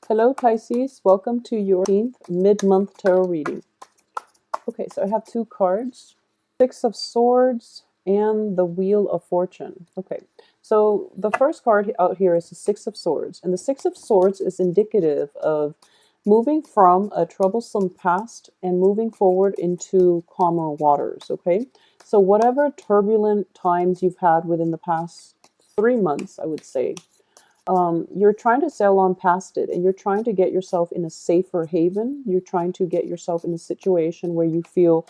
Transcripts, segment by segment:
Hello, Pisces. Welcome to your 18th mid-month tarot reading. Okay, so I have two cards, Six of Swords and the Wheel of Fortune. Okay, so the first card out here is the Six of Swords, and the Six of Swords is indicative of moving from a troublesome past and moving forward into calmer waters. Okay, so whatever turbulent times you've had within the past 3 months, I would say, you're trying to sail on past it, and you're trying to get yourself in a safer haven. You're trying to get yourself in a situation where you feel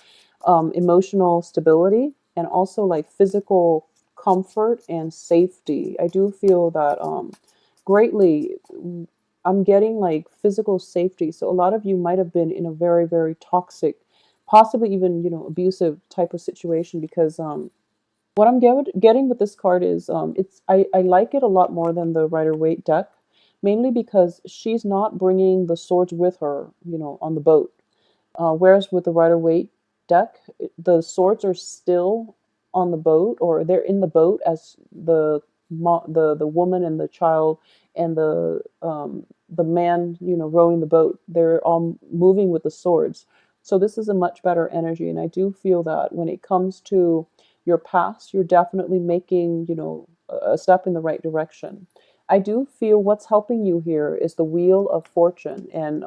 emotional stability and also like physical comfort and safety. I do feel that greatly. I'm getting like physical safety. So a lot of you might have been in a very, very toxic, possibly even, abusive type of situation because what I'm getting with this card is I like it a lot more than the Rider-Waite deck, mainly because she's not bringing the swords with her, on the boat. Whereas with the Rider-Waite deck, the swords are still on the boat, or they're in the boat as the woman and the child and the man, rowing the boat. They're all moving with the swords. So this is a much better energy, and I do feel that when it comes to your past, you're definitely making, a step in the right direction. I do feel what's helping you here is the Wheel of Fortune, and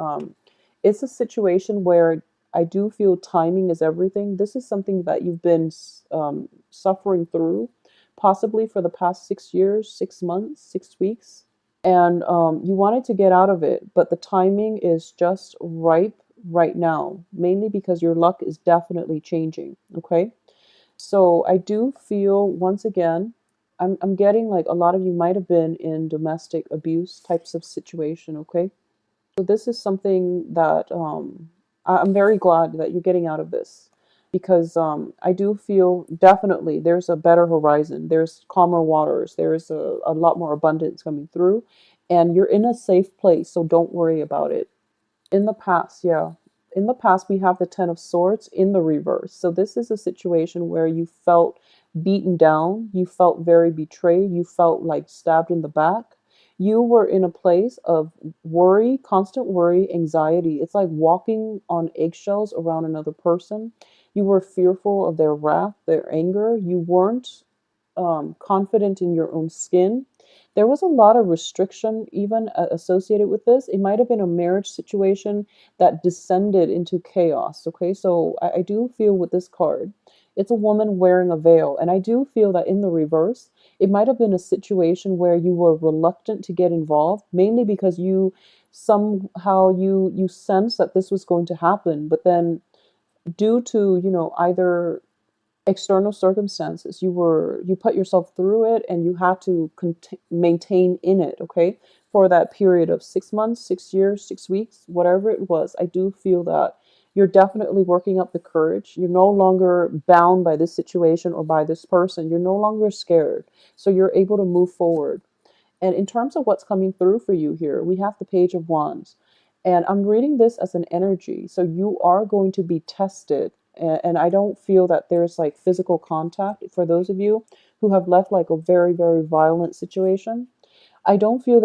it's a situation where I do feel timing is everything. This is something that you've been suffering through, possibly for the past 6 years, 6 months, 6 weeks, and you wanted to get out of it, but the timing is just ripe right now, mainly because your luck is definitely changing. Okay. So I do feel once again, I'm getting like a lot of you might have been in domestic abuse types of situation. Okay, so this is something that I'm very glad that you're getting out of this because I do feel definitely there's a better horizon, there's calmer waters, there's a lot more abundance coming through, and you're in a safe place. So don't worry about it. In the past, yeah. In the past, we have the Ten of Swords in the reverse. So this is a situation where you felt beaten down, you felt very betrayed, you felt like stabbed in the back. You were in a place of worry, constant worry, anxiety. It's like walking on eggshells around another person. You were fearful of their wrath, their anger. You weren't confident in your own skin. There was a lot of restriction even associated with this. It might have been a marriage situation that descended into chaos. Okay, so I do feel with this card, it's a woman wearing a veil. And I do feel that in the reverse, it might have been a situation where you were reluctant to get involved, mainly because you sense that this was going to happen, but then due to, either external circumstances, you put yourself through it and you had to maintain in it. Okay, for that period of 6 months, 6 years, 6 weeks, whatever it was. I do feel that you're definitely working up the courage. You're no longer bound by this situation or by this person. You're no longer scared, so you're able to move forward. And in terms of what's coming through for you here, we have the Page of Wands. And I'm reading this as an energy. So you are going to be tested. And I don't feel that there's like physical contact for those of you who have left like a very, very violent situation. I don't feel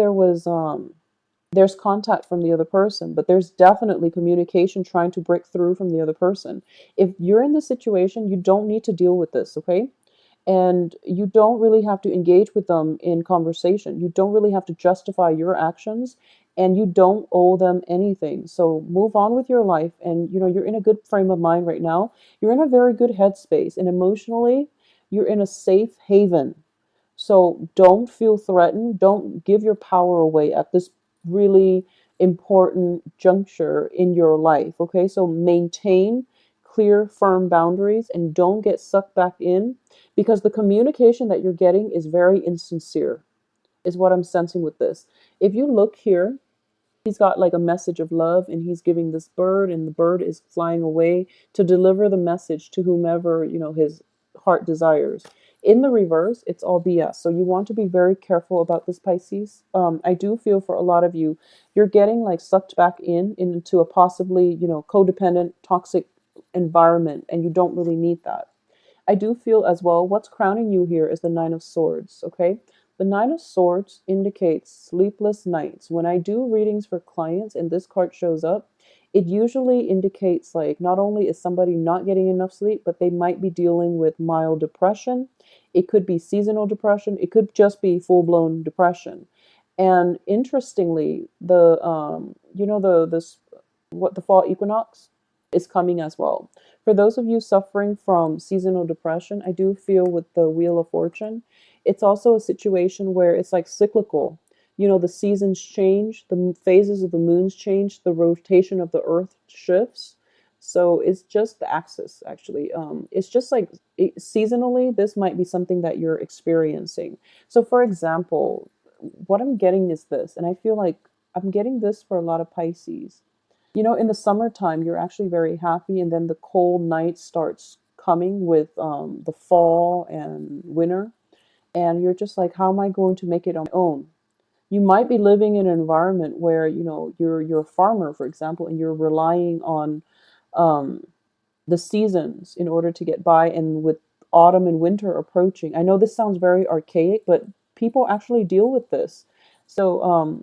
there's contact from the other person, but there's definitely communication trying to break through from the other person. If you're in this situation, you don't need to deal with this, okay? And you don't really have to engage with them in conversation. You don't really have to justify your actions, and you don't owe them anything. So move on with your life, and you're in a good frame of mind right now. You're in a very good headspace, and emotionally you're in a safe haven. So don't feel threatened. Don't give your power away at this really important juncture in your life. Okay, so maintain clear, firm boundaries and don't get sucked back in, because the communication that you're getting is very insincere, is what I'm sensing with this. If you look here, he's got like a message of love, and he's giving this bird, and the bird is flying away to deliver the message to whomever his heart desires. In the reverse, it's all BS. So you want to be very careful about this, Pisces. I do feel for a lot of you, you're getting like sucked back into a possibly codependent, toxic environment, and you don't really need that. I do feel as well, what's crowning you here is the Nine of Swords. Okay, The Nine of Swords indicates sleepless nights. When I do readings for clients and this card shows up, it usually indicates like not only is somebody not getting enough sleep, but they might be dealing with mild depression. It could be seasonal depression. It could just be full-blown depression. And interestingly, the this what the fall equinox is coming as well. For those of you suffering from seasonal depression, I do feel with the Wheel of Fortune, it's also a situation where it's like cyclical. You know, the seasons change, the phases of the moons change, the rotation of the earth shifts. So it's just the axis, actually. It's just like seasonally, this might be something that you're experiencing. So, for example, what I'm getting is this, and I feel like I'm getting this for a lot of Pisces. You know, in the summertime, you're actually very happy, and then the cold night starts coming with the fall and winter, and you're just like, how am I going to make it on my own? You might be living in an environment where you're a farmer, for example, and you're relying on um, the seasons in order to get by, and with autumn and winter approaching. I know this sounds very archaic, but people actually deal with this. So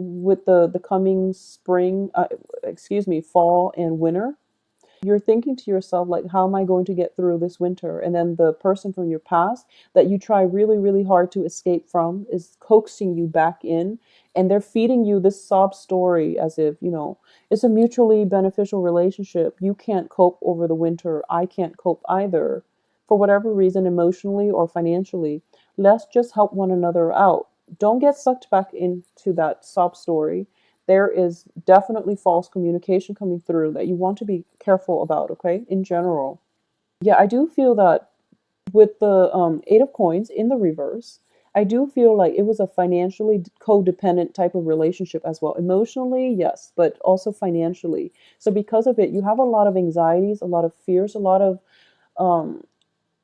with the coming spring, excuse me, fall and winter, you're thinking to yourself, like, how am I going to get through this winter? And then the person from your past that you try really, really hard to escape from is coaxing you back in. And they're feeding you this sob story as if, it's a mutually beneficial relationship. You can't cope over the winter. I can't cope either. For whatever reason, emotionally or financially, let's just help one another out. Don't get sucked back into that sob story. There is definitely false communication coming through that you want to be careful about, okay, in general. Yeah, I do feel that with the Eight of Coins in the reverse, I do feel like it was a financially codependent type of relationship as well. Emotionally, yes, but also financially. So because of it, you have a lot of anxieties, a lot of fears, um,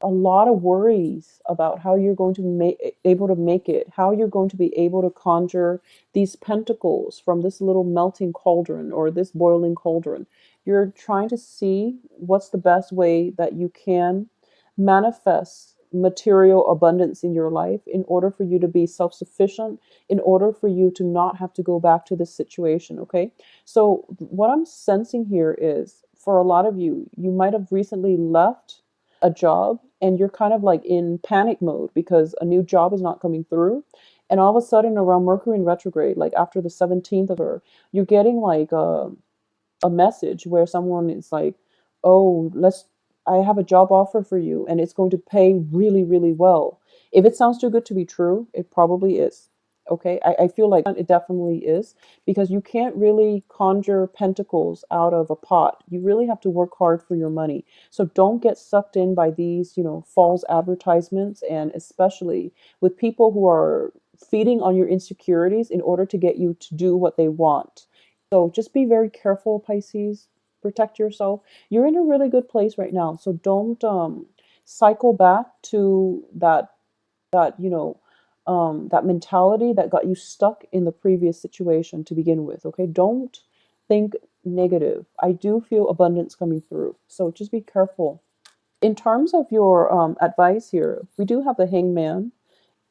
a lot of worries about how you're going to make able to make it, how you're going to be able to conjure these pentacles from this little melting cauldron or this boiling cauldron. You're trying to see what's the best way that you can manifest material abundance in your life in order for you to be self-sufficient, in order for you to not have to go back to this situation, okay? So what I'm sensing here is, for a lot of you, you might have recently left a job and you're kind of like in panic mode because a new job is not coming through. And all of a sudden, around Mercury in retrograde, like after the 17th of her, you're getting like a message where someone is like, "Oh, I have a job offer for you and it's going to pay really, really well." If it sounds too good to be true, it probably is. Okay, I feel like it definitely is, because you can't really conjure pentacles out of a pot. You really have to work hard for your money. So don't get sucked in by these, false advertisements, and especially with people who are feeding on your insecurities in order to get you to do what they want. So just be very careful, Pisces. Protect yourself. You're in a really good place right now. So don't cycle back to that mentality that got you stuck in the previous situation to begin with. Okay, don't think negative. I do feel abundance coming through. So just be careful. In terms of your advice here, we do have the Hangman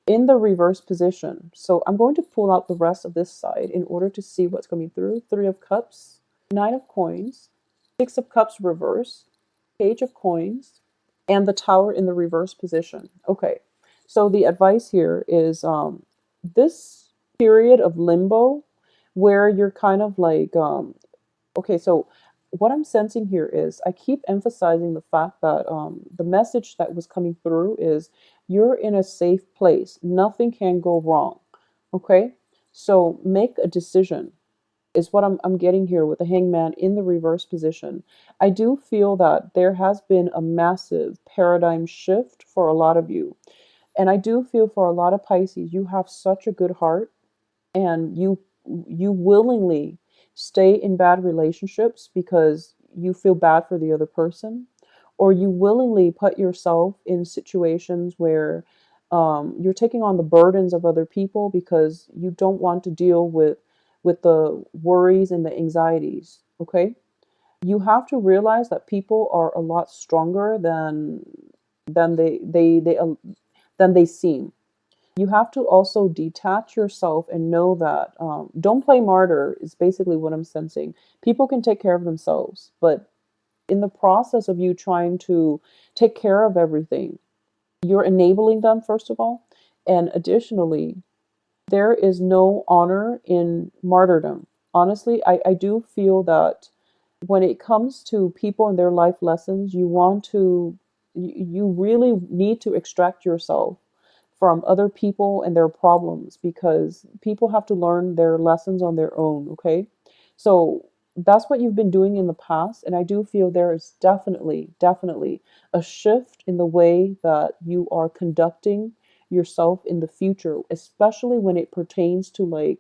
in the reverse position. So I'm going to pull out the rest of this side in order to see what's coming through. Three of Cups, Nine of Coins, Six of Cups reverse, Page of Coins, and the Tower in the reverse position. Okay, so the advice here is this period of limbo where you're kind of like, okay, so what I'm sensing here is I keep emphasizing the fact that the message that was coming through is you're in a safe place. Nothing can go wrong. Okay, so make a decision is what I'm getting here with the Hangman in the reverse position. I do feel that there has been a massive paradigm shift for a lot of you. And I do feel for a lot of Pisces, you have such a good heart, and you willingly stay in bad relationships because you feel bad for the other person, or you willingly put yourself in situations where you're taking on the burdens of other people because you don't want to deal with the worries and the anxieties. Okay, you have to realize that people are a lot stronger than they than they seem. You have to also detach yourself and know that don't play martyr is basically what I'm sensing. People can take care of themselves, but in the process of you trying to take care of everything, you're enabling them, first of all. And additionally, there is no honor in martyrdom. Honestly, I do feel that when it comes to people and their life lessons, you really need to extract yourself from other people and their problems because people have to learn their lessons on their own, okay? So that's what you've been doing in the past. And I do feel there is definitely a shift in the way that you are conducting yourself in the future, especially when it pertains to like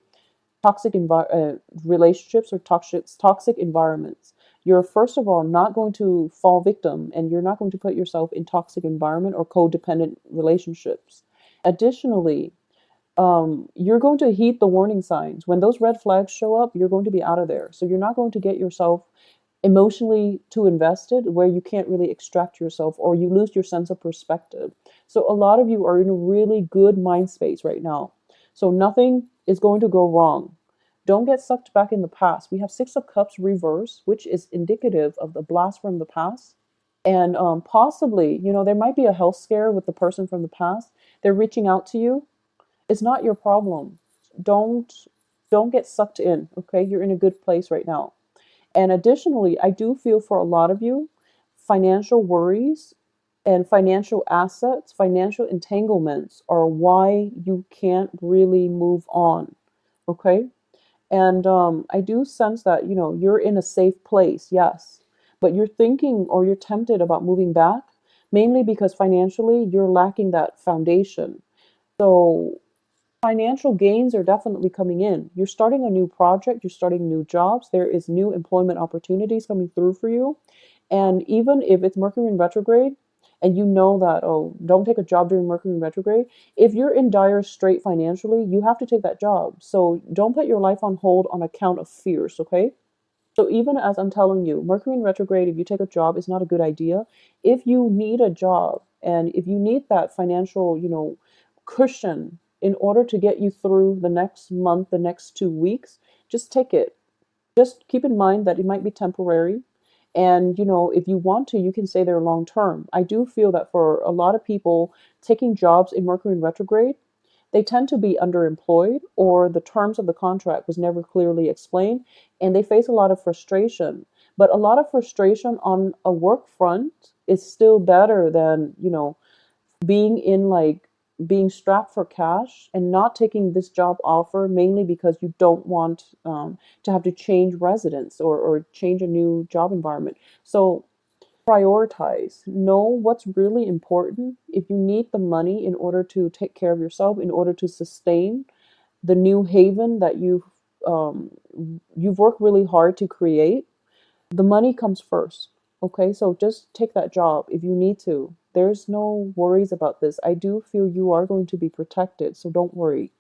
relationships or toxic environments. You're first of all not going to fall victim, and you're not going to put yourself in toxic environment or codependent relationships. Additionally, you're going to heed the warning signs. When those red flags show up, you're going to be out of there. So you're not going to get yourself emotionally too invested where you can't really extract yourself or you lose your sense of perspective. So a lot of you are in a really good mind space right now. So nothing is going to go wrong. Don't get sucked back in the past. We have Six of Cups reverse, which is indicative of the blast from the past. And possibly, there might be a health scare with the person from the past. They're reaching out to you. It's not your problem. Don't don't get sucked in, okay? You're in a good place right now. And additionally, I do feel for a lot of you, financial worries and financial assets, financial entanglements are why you can't really move on. Okay. And I do sense that, you're in a safe place, yes, but you're thinking or you're tempted about moving back, mainly because financially you're lacking that foundation. So financial gains are definitely coming in. You're starting a new project, you're starting new jobs, there is new employment opportunities coming through for you. And even if it's Mercury in retrograde, and you know that, oh, don't take a job during Mercury in retrograde. If you're in dire strait financially, you have to take that job. So don't put your life on hold on account of fears, okay? So even as I'm telling you, Mercury in retrograde, if you take a job, is not a good idea. If you need a job and if you need that financial, cushion in order to get you through the next month, the next 2 weeks, just take it. Just keep in mind that it might be temporary. And, if you want to, you can say they're long term. I do feel that for a lot of people, taking jobs in Mercury in retrograde, they tend to be underemployed or the terms of the contract was never clearly explained and they face a lot of frustration. But a lot of frustration on a work front is still better than, being in like being strapped for cash and not taking this job offer mainly because you don't want to have to change residence or change a new job environment. So prioritize. Know what's really important. If you need the money in order to take care of yourself, in order to sustain the new haven that um, you've worked really hard to create, the money comes first. Okay, so just take that job if you need to. There's no worries about this. I do feel you are going to be protected, so don't worry.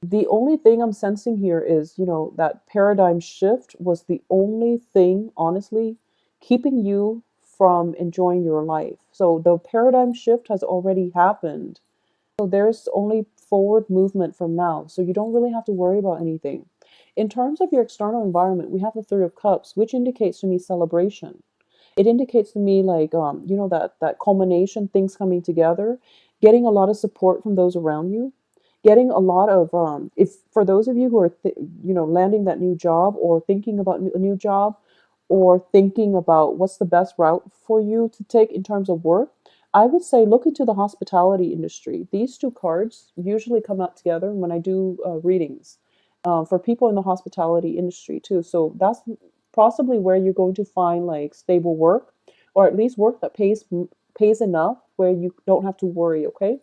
The only thing I'm sensing here is, that paradigm shift was the only thing, honestly, keeping you from enjoying your life. So the paradigm shift has already happened. So there's only forward movement from now. So you don't really have to worry about anything. In terms of your external environment, we have the Three of Cups, which indicates to me celebration. It indicates to me like that culmination, things coming together, getting a lot of support from those around you, getting a lot of if for those of you who are landing that new job or thinking about a new job or thinking about what's the best route for you to take in terms of work, I would say look into the hospitality industry. These two cards usually come out together when I do readings for people in the hospitality industry too. So that's possibly where you're going to find like stable work or at least work that pays enough where you don't have to worry, okay?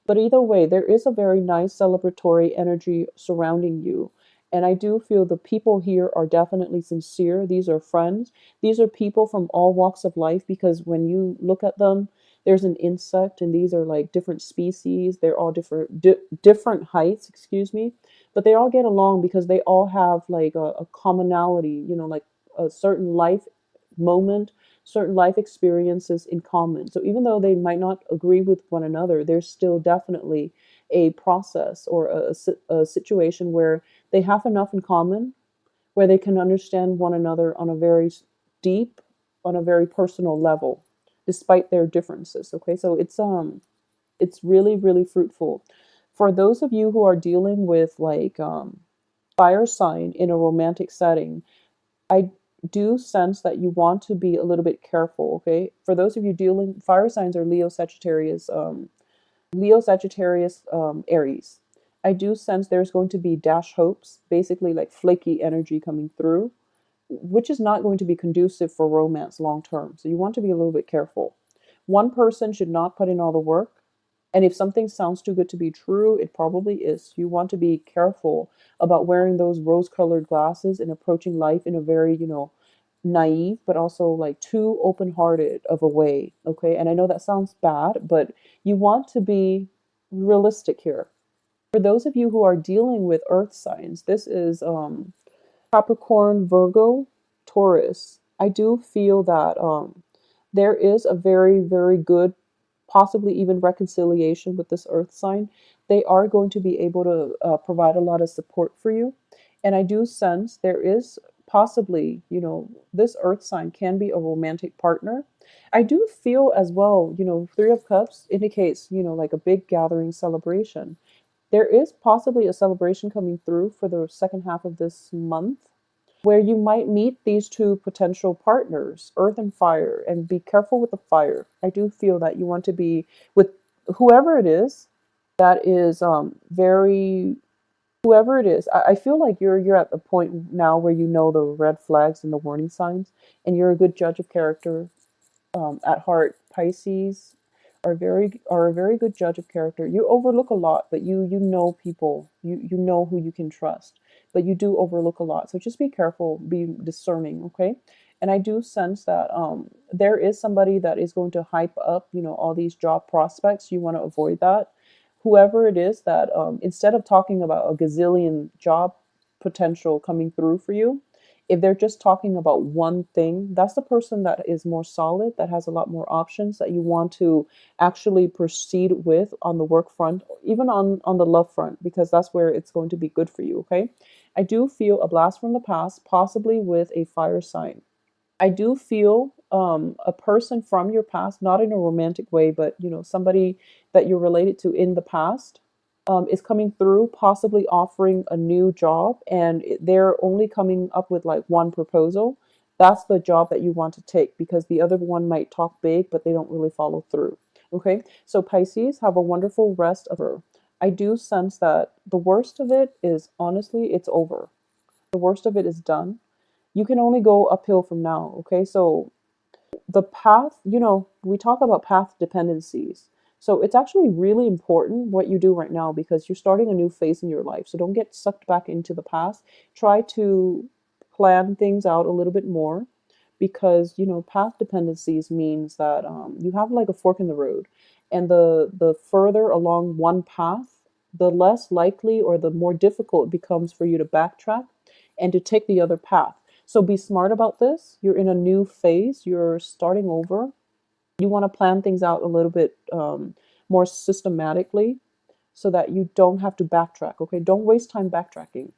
But either way, there is a very nice celebratory energy surrounding you. And I do feel the people here are definitely sincere. These are friends. These are people from all walks of life because when you look at them, there's an insect and these are like different species. They're all different heights, excuse me, but they all get along because they all have like a commonality, like a certain life moment, certain life experiences in common. So even though they might not agree with one another, there's still definitely a process or a situation where they have enough in common, where they can understand one another on a very deep, on a very personal level, despite their differences. Okay, so it's really really fruitful. For those of you who are dealing with like fire sign in a romantic setting, I do sense that you want to be a little bit careful. Okay, for those of you dealing, fire signs are Leo, Sagittarius, Aries. I do sense there's going to be dash hopes, basically like flaky energy coming through, which is not going to be conducive for romance long term. So you want to be a little bit careful. One person should not put in all the work. And if something sounds too good to be true, it probably is. You want to be careful about wearing those rose colored glasses and approaching life in a very, naive, but also like too open hearted of a way. Okay. And I know that sounds bad, but you want to be realistic here. For those of you who are dealing with earth signs, this is Capricorn, Virgo, Taurus. I do feel that there is a very, very good, possibly even reconciliation with this earth sign. They are going to be able to provide a lot of support for you. And I do sense there is possibly, this earth sign can be a romantic partner. I do feel as well, Three of Cups indicates, like a big gathering celebration. There is possibly a celebration coming through for the second half of this month where you might meet these two potential partners, earth and fire, and be careful with the fire. I do feel that you want to be with whoever it is that is very whoever it is. I feel like you're at the point now where you know the red flags and the warning signs, and you're a good judge of character at heart. Pisces are a very good judge of character. You overlook a lot, but you know people. You know who you can trust, but you do overlook a lot. So just be careful, be discerning, okay? And I do sense that there is somebody that is going to hype up, all these job prospects. You want to avoid that. Whoever it is that instead of talking about a gazillion job potential coming through for you, if they're just talking about one thing, that's the person that is more solid, that has a lot more options that you want to actually proceed with on the work front, even on the love front, because that's where it's going to be good for you, okay? I do feel a blast from the past, possibly with a fire sign. I do feel a person from your past, not in a romantic way, but somebody that you're related to in the past, is coming through, possibly offering a new job, and they're only coming up with like one proposal. That's the job that you want to take because the other one might talk big, but they don't really follow through. Okay, so Pisces, have a wonderful rest of her. I do sense that the worst of it is honestly, it's over. The worst of it is done. You can only go uphill from now. Okay, so the path, we talk about path dependencies. So it's actually really important what you do right now because you're starting a new phase in your life. So don't get sucked back into the past. Try to plan things out a little bit more because, path dependencies means that you have like a fork in the road. And the further along one path, the less likely or the more difficult it becomes for you to backtrack and to take the other path. So be smart about this. You're in a new phase, you're starting over. You want to plan things out a little bit more systematically so that you don't have to backtrack. Okay, don't waste time backtracking.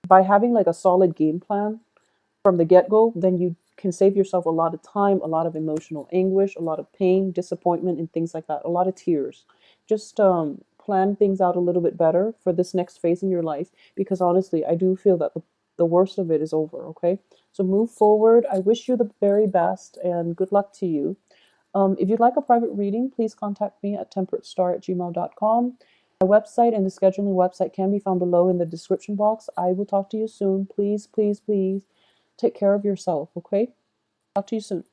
By having like a solid game plan from the get go, then you can save yourself a lot of time, a lot of emotional anguish, a lot of pain, disappointment, and things like that, a lot of tears. Just plan things out a little bit better for this next phase in your life because honestly, I do feel that the worst of it is over, okay? So move forward. I wish you the very best and good luck to you. If you'd like a private reading, please contact me at temperatestar@gmail.com. My website and the scheduling website can be found below in the description box. I will talk to you soon. Please, please, please take care of yourself, okay? Talk to you soon.